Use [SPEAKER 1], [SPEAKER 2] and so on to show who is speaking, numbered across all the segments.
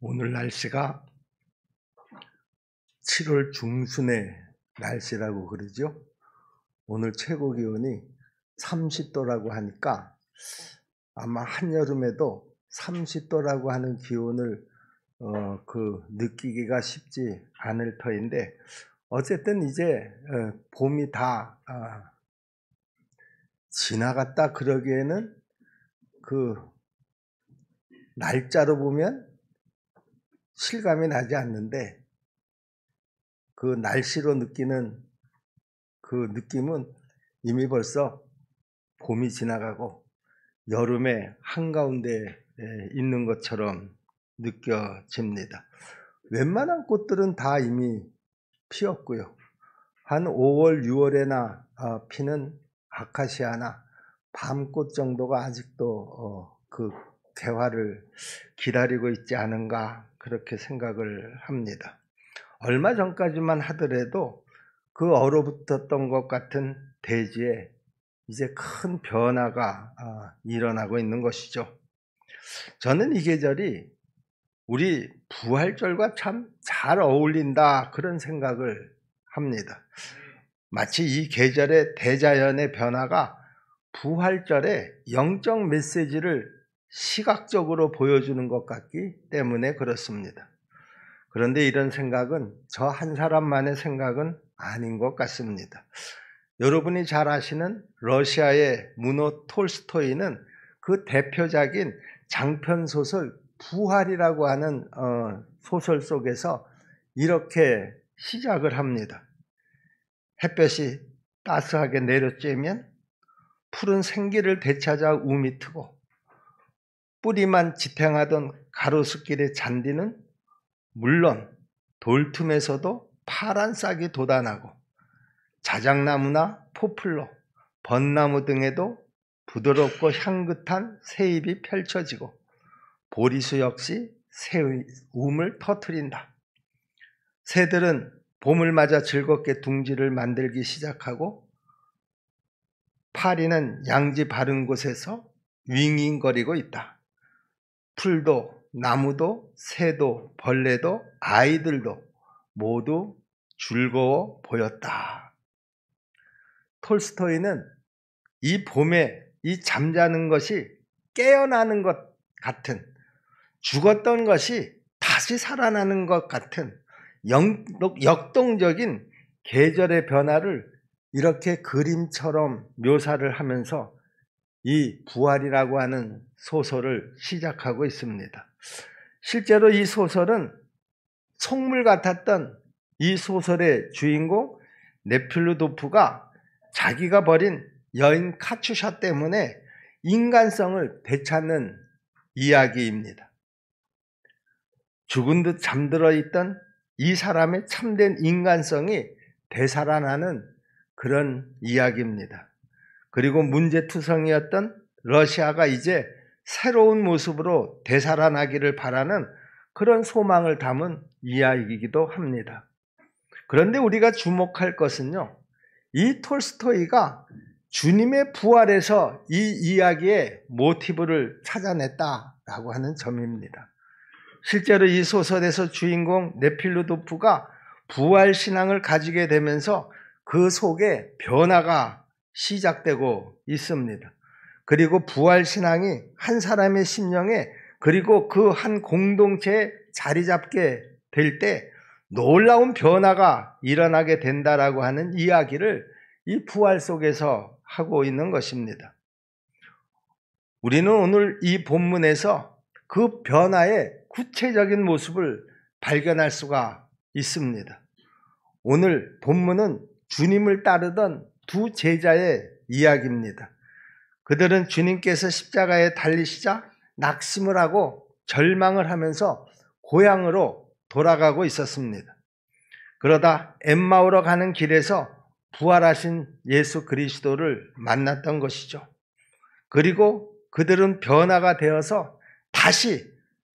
[SPEAKER 1] 오늘 날씨가 7월 중순의 날씨라고 그러죠. 오늘 최고 기온이 30도라고 하니까 아마 한여름에도 30도라고 하는 기온을 느끼기가 쉽지 않을 터인데, 어쨌든 이제 봄이 다 지나갔다 그러기에는 그 날짜로 보면 실감이 나지 않는데, 그 날씨로 느끼는 그 느낌은 이미 벌써 봄이 지나가고 여름의 한가운데에 있는 것처럼 느껴집니다. 웬만한 꽃들은 다 이미 피었고요. 한 5월, 6월에나 피는 아카시아나 밤꽃 정도가 아직도 그 개화를 기다리고 있지 않은가, 그렇게 생각을 합니다. 얼마 전까지만 하더라도 그 얼어붙었던 것 같은 대지에 이제 큰 변화가 일어나고 있는 것이죠. 저는 이 계절이 우리 부활절과 참 잘 어울린다, 그런 생각을 합니다. 마치 이 계절의 대자연의 변화가 부활절의 영적 메시지를 시각적으로 보여주는 것 같기 때문에 그렇습니다. 그런데 이런 생각은 저 한 사람만의 생각은 아닌 것 같습니다. 여러분이 잘 아시는 러시아의 무노 톨스토이는 그 대표작인 장편소설 부활이라고 하는 소설 속에서 이렇게 시작을 합니다. 햇볕이 따스하게 내려쬐면 푸른 생기를 되찾아 움이 트고, 뿌리만 지탱하던 가로수길의 잔디는 물론 돌틈에서도 파란 싹이 돋아나고, 자작나무나 포플러, 벚나무 등에도 부드럽고 향긋한 새잎이 펼쳐지고, 보리수 역시 새의 움을 터뜨린다. 새들은 봄을 맞아 즐겁게 둥지를 만들기 시작하고, 파리는 양지 바른 곳에서 윙윙거리고 있다. 풀도 나무도 새도 벌레도 아이들도 모두 즐거워 보였다. 톨스토이는 이 봄에 이 잠자는 것이 깨어나는 것 같은, 죽었던 것이 다시 살아나는 것 같은 역동적인 계절의 변화를 이렇게 그림처럼 묘사를 하면서 이 부활이라고 하는 소설을 시작하고 있습니다. 실제로 이 소설은 속물 같았던 이 소설의 주인공 네필루도프가 자기가 버린 여인 카츄샤 때문에 인간성을 되찾는 이야기입니다. 죽은 듯 잠들어 있던 이 사람의 참된 인간성이 되살아나는 그런 이야기입니다. 그리고 문제투성이었던 러시아가 이제 새로운 모습으로 되살아나기를 바라는 그런 소망을 담은 이야기이기도 합니다. 그런데 우리가 주목할 것은요, 이 톨스토이가 주님의 부활에서 이 이야기의 모티브를 찾아냈다라고 하는 점입니다. 실제로 이 소설에서 주인공 네필루도프가 부활신앙을 가지게 되면서 그 속에 변화가 시작되고 있습니다. 그리고 부활신앙이 한 사람의 심령에, 그리고 그 한 공동체에 자리 잡게 될 때 놀라운 변화가 일어나게 된다라고 하는 이야기를 이 부활 속에서 하고 있는 것입니다. 우리는 오늘 이 본문에서 그 변화의 구체적인 모습을 발견할 수가 있습니다. 오늘 본문은 주님을 따르던 두 제자의 이야기입니다. 그들은 주님께서 십자가에 달리시자 낙심을 하고 절망을 하면서 고향으로 돌아가고 있었습니다. 그러다 엠마오로 가는 길에서 부활하신 예수 그리스도를 만났던 것이죠. 그리고 그들은 변화가 되어서 다시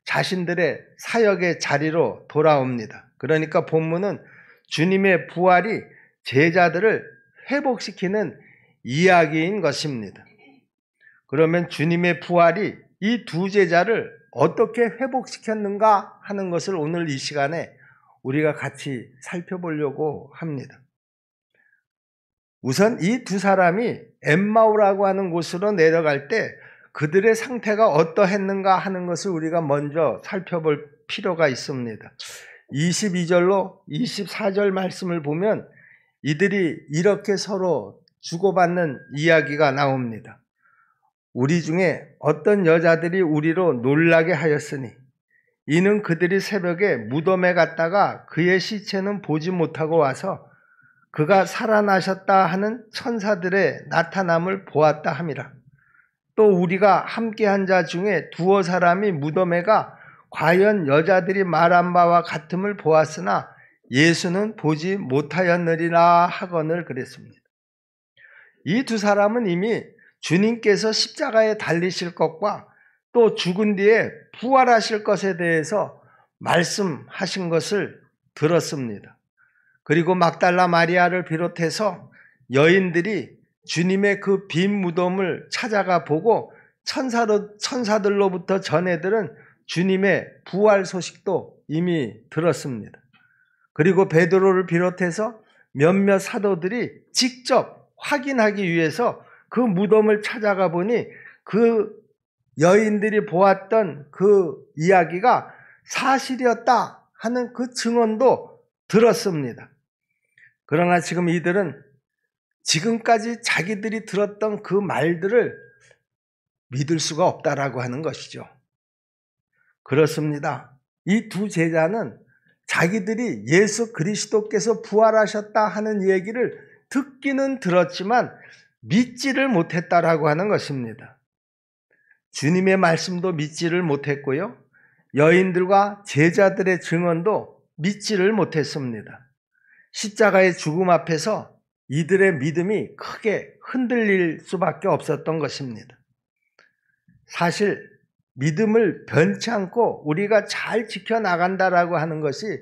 [SPEAKER 1] 자신들의 사역의 자리로 돌아옵니다. 그러니까 본문은 주님의 부활이 제자들을 회복시키는 이야기인 것입니다. 그러면 주님의 부활이 이 두 제자를 어떻게 회복시켰는가 하는 것을 오늘 이 시간에 우리가 같이 살펴보려고 합니다. 우선 이 두 사람이 엠마오라고 하는 곳으로 내려갈 때 그들의 상태가 어떠했는가 하는 것을 우리가 먼저 살펴볼 필요가 있습니다. 22절로 24절 말씀을 보면 이들이 이렇게 서로 주고받는 이야기가 나옵니다. 우리 중에 어떤 여자들이 우리로 놀라게 하였으니 이는 그들이 새벽에 무덤에 갔다가 그의 시체는 보지 못하고 와서 그가 살아나셨다 하는 천사들의 나타남을 보았다 함이라. 또 우리가 함께한 자 중에 두어 사람이 무덤에 가 과연 여자들이 말한 바와 같음을 보았으나 예수는 보지 못하였느리라 하거늘 그랬습니다. 이 두 사람은 이미 주님께서 십자가에 달리실 것과 또 죽은 뒤에 부활하실 것에 대해서 말씀하신 것을 들었습니다. 그리고 막달라 마리아를 비롯해서 여인들이 주님의 그 빈 무덤을 찾아가 보고 천사들로부터 전해들은 주님의 부활 소식도 이미 들었습니다. 그리고 베드로를 비롯해서 몇몇 사도들이 직접 확인하기 위해서 그 무덤을 찾아가 보니 그 여인들이 보았던 그 이야기가 사실이었다 하는 그 증언도 들었습니다. 그러나 지금 이들은 지금까지 자기들이 들었던 그 말들을 믿을 수가 없다라고 하는 것이죠. 그렇습니다. 이 두 제자는 자기들이 예수 그리스도께서 부활하셨다 하는 얘기를 듣기는 들었지만 믿지를 못했다라고 하는 것입니다. 주님의 말씀도 믿지를 못했고요. 여인들과 제자들의 증언도 믿지를 못했습니다. 십자가의 죽음 앞에서 이들의 믿음이 크게 흔들릴 수밖에 없었던 것입니다. 사실 믿음을 변치 않고 우리가 잘 지켜나간다라고 하는 것이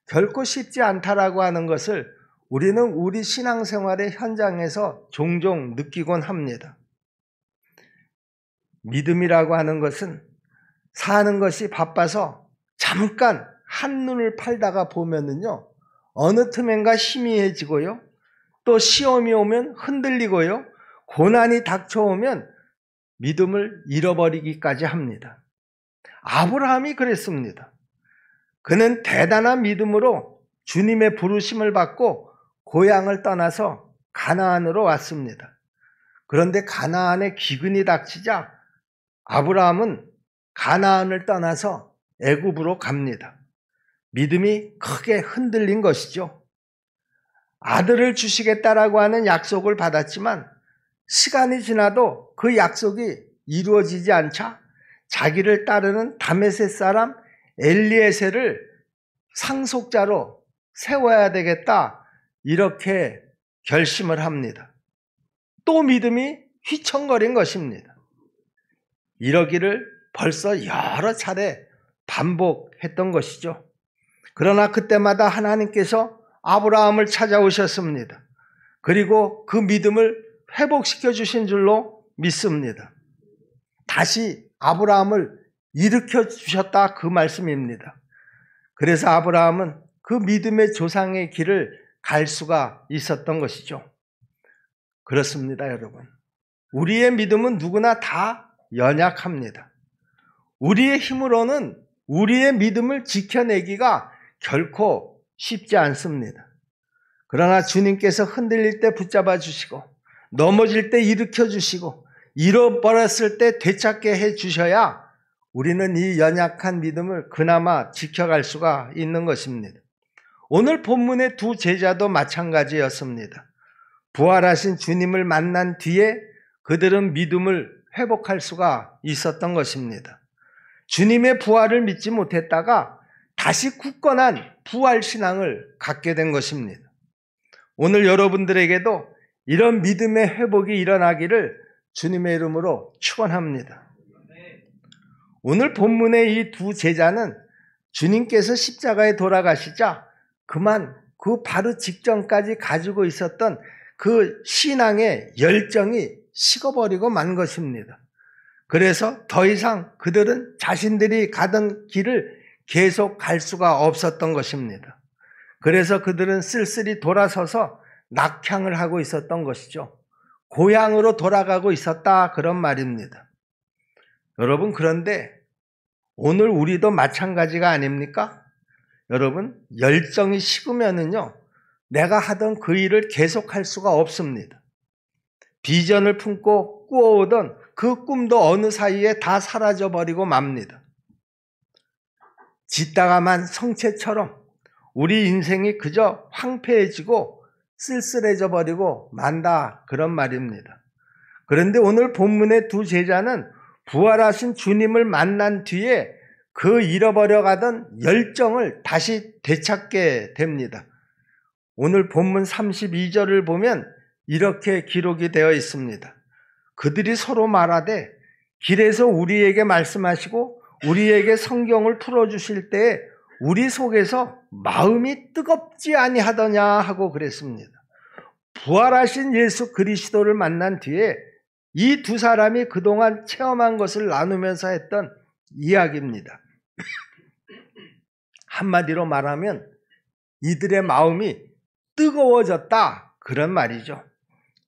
[SPEAKER 1] 결코 쉽지 않다라고 하는 것을 우리는 우리 신앙생활의 현장에서 종종 느끼곤 합니다. 믿음이라고 하는 것은 사는 것이 바빠서 잠깐 한눈을 팔다가 보면은요, 어느 틈엔가 희미해지고요, 또 시험이 오면 흔들리고요, 고난이 닥쳐오면 믿음을 잃어버리기까지 합니다. 아브라함이 그랬습니다. 그는 대단한 믿음으로 주님의 부르심을 받고 고향을 떠나서 가나안으로 왔습니다. 그런데 가나안에 기근이 닥치자 아브라함은 가나안을 떠나서 애굽으로 갑니다. 믿음이 크게 흔들린 것이죠. 아들을 주시겠다라고 하는 약속을 받았지만 시간이 지나도 그 약속이 이루어지지 않자 자기를 따르는 다메섹 사람 엘리에셀을 상속자로 세워야 되겠다, 이렇게 결심을 합니다. 또 믿음이 휘청거린 것입니다. 이러기를 벌써 여러 차례 반복했던 것이죠. 그러나 그때마다 하나님께서 아브라함을 찾아오셨습니다. 그리고 그 믿음을 회복시켜 주신 줄로 믿습니다. 다시 아브라함을 일으켜 주셨다, 그 말씀입니다. 그래서 아브라함은 그 믿음의 조상의 길을 갈 수가 있었던 것이죠. 그렇습니다, 여러분. 우리의 믿음은 누구나 다 연약합니다. 우리의 힘으로는 우리의 믿음을 지켜내기가 결코 쉽지 않습니다. 그러나 주님께서 흔들릴 때 붙잡아 주시고 넘어질 때 일으켜 주시고 잃어버렸을 때 되찾게 해 주셔야 우리는 이 연약한 믿음을 그나마 지켜갈 수가 있는 것입니다. 오늘 본문의 두 제자도 마찬가지였습니다. 부활하신 주님을 만난 뒤에 그들은 믿음을 회복할 수가 있었던 것입니다. 주님의 부활을 믿지 못했다가 다시 굳건한 부활신앙을 갖게 된 것입니다. 오늘 여러분들에게도 이런 믿음의 회복이 일어나기를 주님의 이름으로 축원합니다. 오늘 본문의 이 두 제자는 주님께서 십자가에 돌아가시자 그만 그 바로 직전까지 가지고 있었던 그 신앙의 열정이 식어버리고 만 것입니다. 그래서 더 이상 그들은 자신들이 가던 길을 계속 갈 수가 없었던 것입니다. 그래서 그들은 쓸쓸히 돌아서서 낙향을 하고 있었던 것이죠. 고향으로 돌아가고 있었다, 그런 말입니다. 여러분, 그런데 오늘 우리도 마찬가지가 아닙니까? 여러분, 열정이 식으면은요, 내가 하던 그 일을 계속할 수가 없습니다. 비전을 품고 꾸어오던 그 꿈도 어느 사이에 다 사라져버리고 맙니다. 짓다가만 성체처럼 우리 인생이 그저 황폐해지고 쓸쓸해져 버리고 만다, 그런 말입니다. 그런데 오늘 본문의 두 제자는 부활하신 주님을 만난 뒤에 그 잃어버려가던 열정을 다시 되찾게 됩니다. 오늘 본문 32절을 보면 이렇게 기록이 되어 있습니다. 그들이 서로 말하되 길에서 우리에게 말씀하시고 우리에게 성경을 풀어주실 때에 우리 속에서 마음이 뜨겁지 아니하더냐 하고 그랬습니다. 부활하신 예수 그리스도를 만난 뒤에 이 두 사람이 그동안 체험한 것을 나누면서 했던 이야기입니다. 한마디로 말하면 이들의 마음이 뜨거워졌다, 그런 말이죠.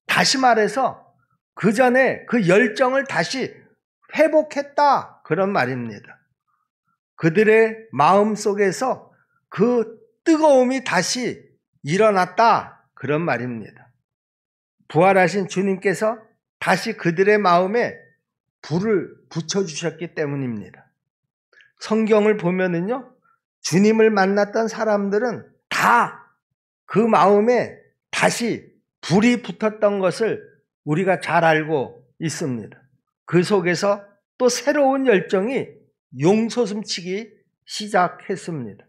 [SPEAKER 1] 다시 말해서 그 전에 그 열정을 다시 회복했다, 그런 말입니다. 그들의 마음 속에서 그 뜨거움이 다시 일어났다, 그런 말입니다. 부활하신 주님께서 다시 그들의 마음에 불을 붙여주셨기 때문입니다. 성경을 보면은요, 주님을 만났던 사람들은 다 그 마음에 다시 불이 붙었던 것을 우리가 잘 알고 있습니다. 그 속에서 또 새로운 열정이 용솟음치기 시작했습니다.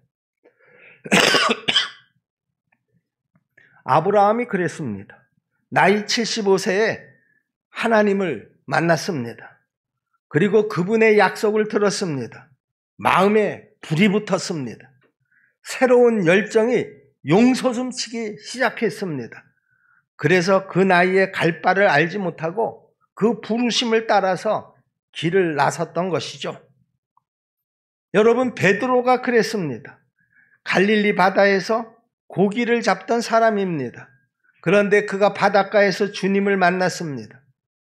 [SPEAKER 1] 아브라함이 그랬습니다. 나이 75세에 하나님을 만났습니다. 그리고 그분의 약속을 들었습니다. 마음에 불이 붙었습니다. 새로운 열정이 용솟음치기 시작했습니다. 그래서 그 나이에 갈 바를 알지 못하고 그 부르심을 따라서 길을 나섰던 것이죠. 여러분, 베드로가 그랬습니다. 갈릴리 바다에서 고기를 잡던 사람입니다. 그런데 그가 바닷가에서 주님을 만났습니다.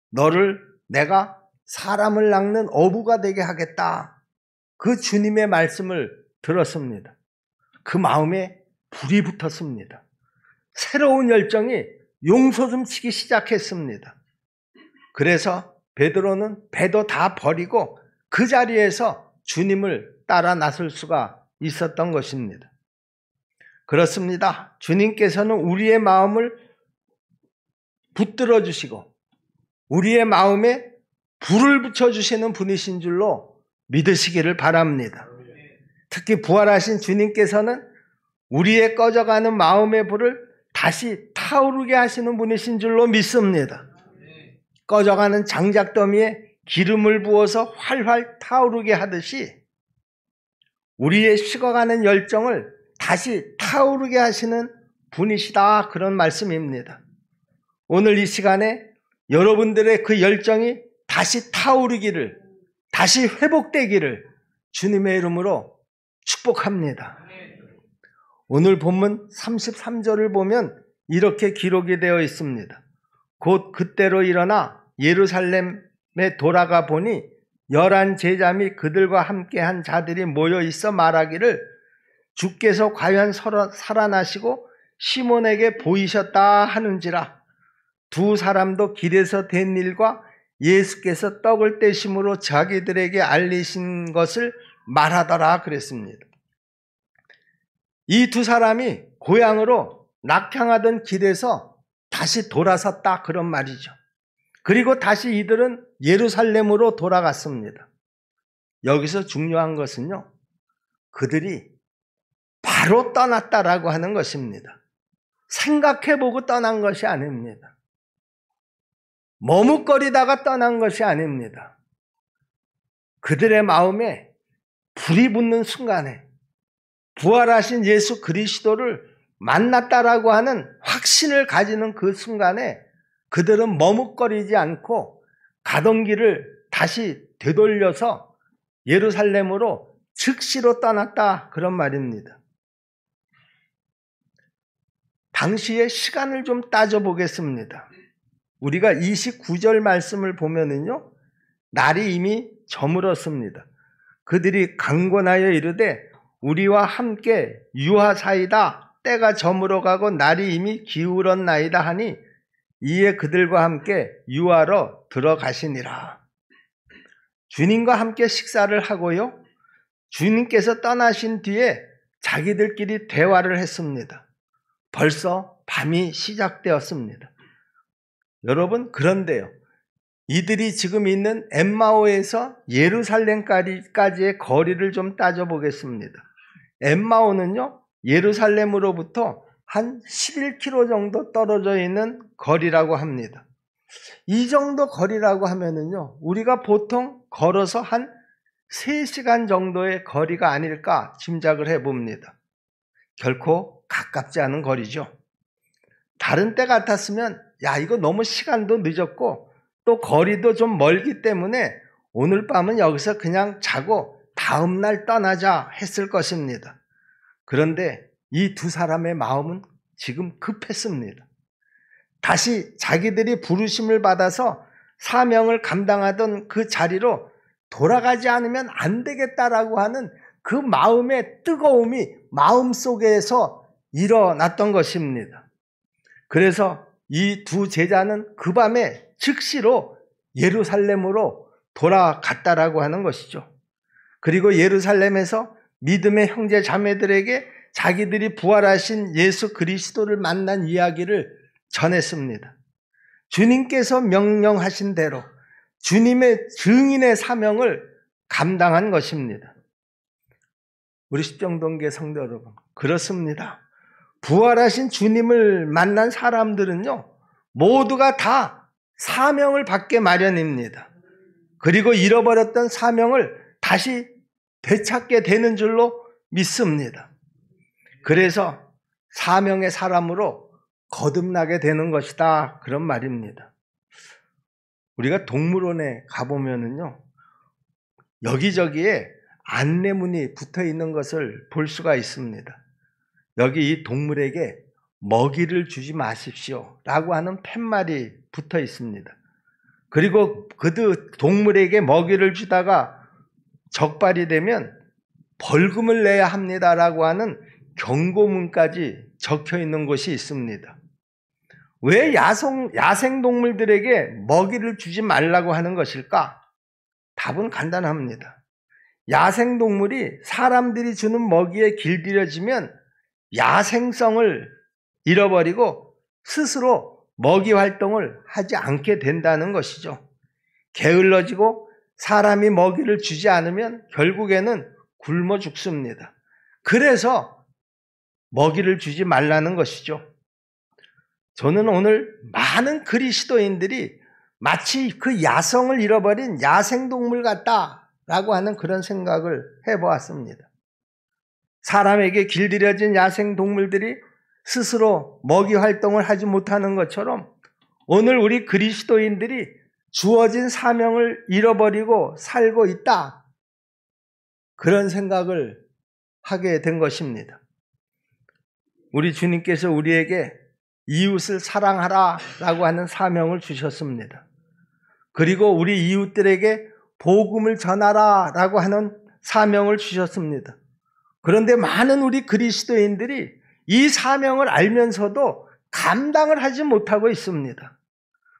[SPEAKER 1] 너를 내가 사람을 낚는 어부가 되게 하겠다. 그 주님의 말씀을 들었습니다. 그 마음에 불이 붙었습니다. 새로운 열정이 용솟음치기 시작했습니다. 그래서 베드로는 배도 다 버리고 그 자리에서 주님을 따라 나설 수가 있었던 것입니다. 그렇습니다. 주님께서는 우리의 마음을 붙들어 주시고 우리의 마음에 불을 붙여주시는 분이신 줄로 믿으시기를 바랍니다. 특히 부활하신 주님께서는 우리의 꺼져가는 마음의 불을 다시 타오르게 하시는 분이신 줄로 믿습니다. 꺼져가는 장작더미에 기름을 부어서 활활 타오르게 하듯이 우리의 식어가는 열정을 다시 타오르게 하시는 분이시다, 그런 말씀입니다. 오늘 이 시간에 여러분들의 그 열정이 다시 타오르기를, 다시 회복되기를 주님의 이름으로 축복합니다. 오늘 본문 33절을 보면 이렇게 기록이 되어 있습니다. 곧 그때로 일어나 예루살렘에 돌아가 보니 11 제자 및 그들과 함께한 자들이 모여 있어 말하기를 주께서 과연 살아나시고 시몬에게 보이셨다 하는지라. 두 사람도 길에서 된 일과 예수께서 떡을 떼심으로 자기들에게 알리신 것을 말하더라 그랬습니다. 이 두 사람이 고향으로 낙향하던 길에서 다시 돌아섰다, 그런 말이죠. 그리고 다시 이들은 예루살렘으로 돌아갔습니다. 여기서 중요한 것은요, 그들이 바로 떠났다라고 하는 것입니다. 생각해보고 떠난 것이 아닙니다. 머뭇거리다가 떠난 것이 아닙니다. 그들의 마음에 불이 붙는 순간에 부활하신 예수 그리스도를 만났다라고 하는 확신을 가지는 그 순간에 그들은 머뭇거리지 않고 가던 길을 다시 되돌려서 예루살렘으로 즉시로 떠났다, 그런 말입니다. 당시의 시간을 좀 따져보겠습니다. 우리가 29절 말씀을 보면은요, 날이 이미 저물었습니다. 그들이 강권하여 이르되 우리와 함께 유하사이다, 때가 저물어가고 날이 이미 기울었나이다 하니 이에 그들과 함께 유하러 들어가시니라. 주님과 함께 식사를 하고요, 주님께서 떠나신 뒤에 자기들끼리 대화를 했습니다. 벌써 밤이 시작되었습니다. 여러분, 그런데요, 이들이 지금 있는 엠마오에서 예루살렘까지의 거리를 좀 따져보겠습니다. 엠마오는요, 예루살렘으로부터 한 11km 정도 떨어져 있는 거리라고 합니다. 이 정도 거리라고 하면은요, 우리가 보통 걸어서 한 3시간 정도의 거리가 아닐까 짐작을 해봅니다. 결코 가깝지 않은 거리죠. 다른 때 같았으면 야, 이거 너무 시간도 늦었고 또 거리도 좀 멀기 때문에 오늘 밤은 여기서 그냥 자고 다음날 떠나자 했을 것입니다. 그런데 이 두 사람의 마음은 지금 급했습니다. 다시 자기들이 부르심을 받아서 사명을 감당하던 그 자리로 돌아가지 않으면 안 되겠다라고 하는 그 마음의 뜨거움이 마음속에서 일어났던 것입니다. 그래서 이 두 제자는 그 밤에 즉시로 예루살렘으로 돌아갔다라고 하는 것이죠. 그리고 예루살렘에서 믿음의 형제 자매들에게 자기들이 부활하신 예수 그리스도를 만난 이야기를 전했습니다. 주님께서 명령하신 대로 주님의 증인의 사명을 감당한 것입니다. 우리 십정동계 성도 여러분, 그렇습니다. 부활하신 주님을 만난 사람들은요, 모두가 다 사명을 받게 마련입니다. 그리고 잃어버렸던 사명을 다시 되찾게 되는 줄로 믿습니다. 그래서 사명의 사람으로 거듭나게 되는 것이다, 그런 말입니다. 우리가 동물원에 가보면은요, 여기저기에 안내문이 붙어 있는 것을 볼 수가 있습니다. 여기 이 동물에게 먹이를 주지 마십시오 라고 하는 팻말이 붙어 있습니다. 그리고 그 동물에게 먹이를 주다가 적발이 되면 벌금을 내야 합니다라고 하는 경고문까지 적혀 있는 곳이 있습니다. 왜 야생동물들에게 먹이를 주지 말라고 하는 것일까? 답은 간단합니다. 야생동물이 사람들이 주는 먹이에 길들여지면 야생성을 잃어버리고 스스로 먹이 활동을 하지 않게 된다는 것이죠. 게을러지고 사람이 먹이를 주지 않으면 결국에는 굶어 죽습니다. 그래서 먹이를 주지 말라는 것이죠. 저는 오늘 많은 그리스도인들이 마치 그 야성을 잃어버린 야생동물 같다라고 하는 그런 생각을 해보았습니다. 사람에게 길들여진 야생동물들이 스스로 먹이 활동을 하지 못하는 것처럼 오늘 우리 그리스도인들이 주어진 사명을 잃어버리고 살고 있다, 그런 생각을 하게 된 것입니다. 우리 주님께서 우리에게 이웃을 사랑하라 라고 하는 사명을 주셨습니다. 그리고 우리 이웃들에게 복음을 전하라 라고 하는 사명을 주셨습니다. 그런데 많은 우리 그리스도인들이 이 사명을 알면서도 감당을 하지 못하고 있습니다.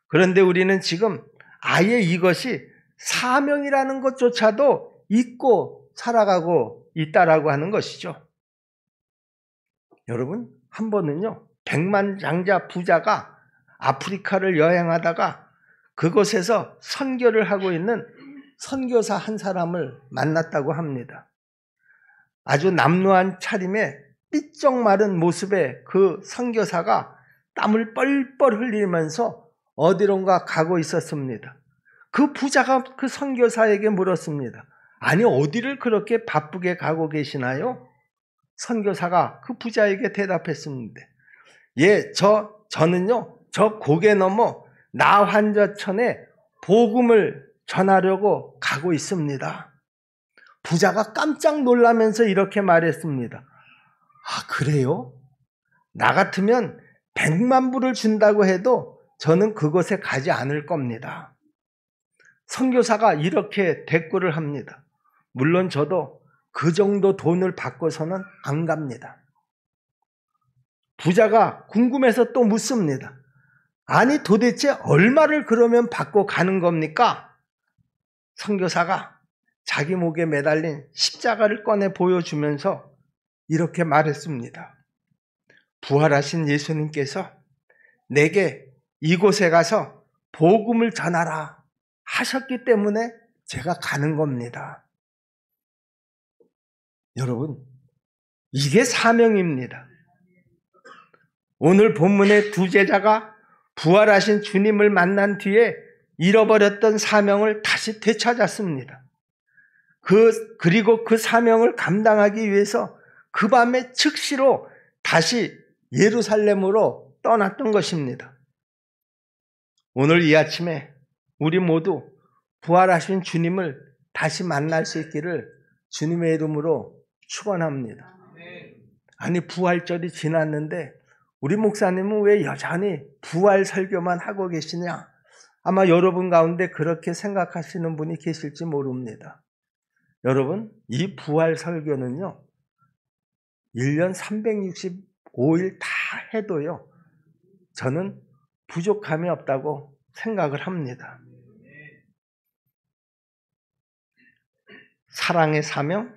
[SPEAKER 1] 그런데 우리는 지금 아예 이것이 사명이라는 것조차도 잊고 살아가고 있다라고 하는 것이죠. 여러분, 한 번은요, 백만장자 부자가 아프리카를 여행하다가 그곳에서 선교를 하고 있는 선교사 한 사람을 만났다고 합니다. 아주 남루한 차림에 삐쩍 마른 모습의 그 선교사가 땀을 뻘뻘 흘리면서 어디론가 가고 있었습니다. 그 부자가 그 선교사에게 물었습니다. 아니, 어디를 그렇게 바쁘게 가고 계시나요? 선교사가 그 부자에게 대답했습니다. 예, 저는요, 저 고개 넘어 나환저천에 복음을 전하려고 가고 있습니다. 부자가 깜짝 놀라면서 이렇게 말했습니다. 아, 그래요? 나 같으면 100만 불을 준다고 해도 저는 그곳에 가지 않을 겁니다. 선교사가 이렇게 대꾸를 합니다. 물론 저도 그 정도 돈을 받고서는 안 갑니다. 부자가 궁금해서 또 묻습니다. 아니, 도대체 얼마를 그러면 받고 가는 겁니까? 선교사가 자기 목에 매달린 십자가를 꺼내 보여주면서 이렇게 말했습니다. 부활하신 예수님께서 내게 이곳에 가서 복음을 전하라 하셨기 때문에 제가 가는 겁니다. 여러분, 이게 사명입니다. 오늘 본문의 두 제자가 부활하신 주님을 만난 뒤에 잃어버렸던 사명을 다시 되찾았습니다. 그리고 그 사명을 감당하기 위해서 그 밤에 즉시로 다시 예루살렘으로 떠났던 것입니다. 오늘 이 아침에 우리 모두 부활하신 주님을 다시 만날 수 있기를 주님의 이름으로 축원합니다. 아니, 부활절이 지났는데 우리 목사님은 왜 여전히 부활 설교만 하고 계시냐? 아마 여러분 가운데 그렇게 생각하시는 분이 계실지 모릅니다. 여러분, 이 부활 설교는요, 1년 365일 다 해도요, 저는 부족함이 없다고 생각을 합니다. 사랑의 사명,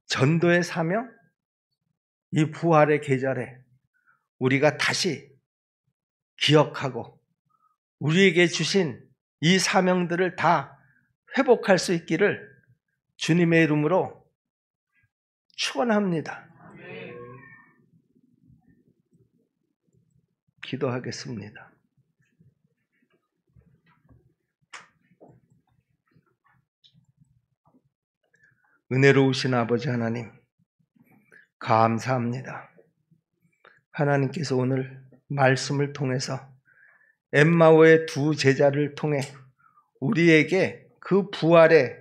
[SPEAKER 1] 전도의 사명, 이 부활의 계절에 우리가 다시 기억하고 우리에게 주신 이 사명들을 다 회복할 수 있기를 주님의 이름으로 축원합니다. 기도하겠습니다. 은혜로우신 아버지 하나님, 감사합니다. 하나님께서 오늘 말씀을 통해서 엠마오의 두 제자를 통해 우리에게 그 부활의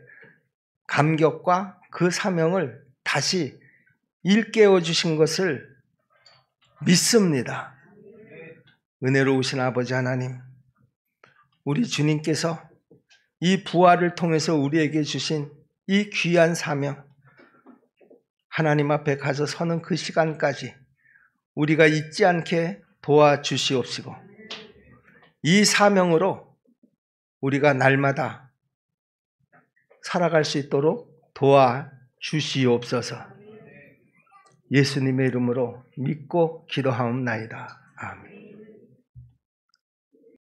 [SPEAKER 1] 감격과 그 사명을 다시 일깨워 주신 것을 믿습니다. 은혜로우신 아버지 하나님, 우리 주님께서 이 부활을 통해서 우리에게 주신 이 귀한 사명, 하나님 앞에 가서 서는 그 시간까지 우리가 잊지 않게 도와주시옵시고, 이 사명으로 우리가 날마다 살아갈 수 있도록 도와주시옵소서. 예수님의 이름으로 믿고 기도하옵나이다. 아멘.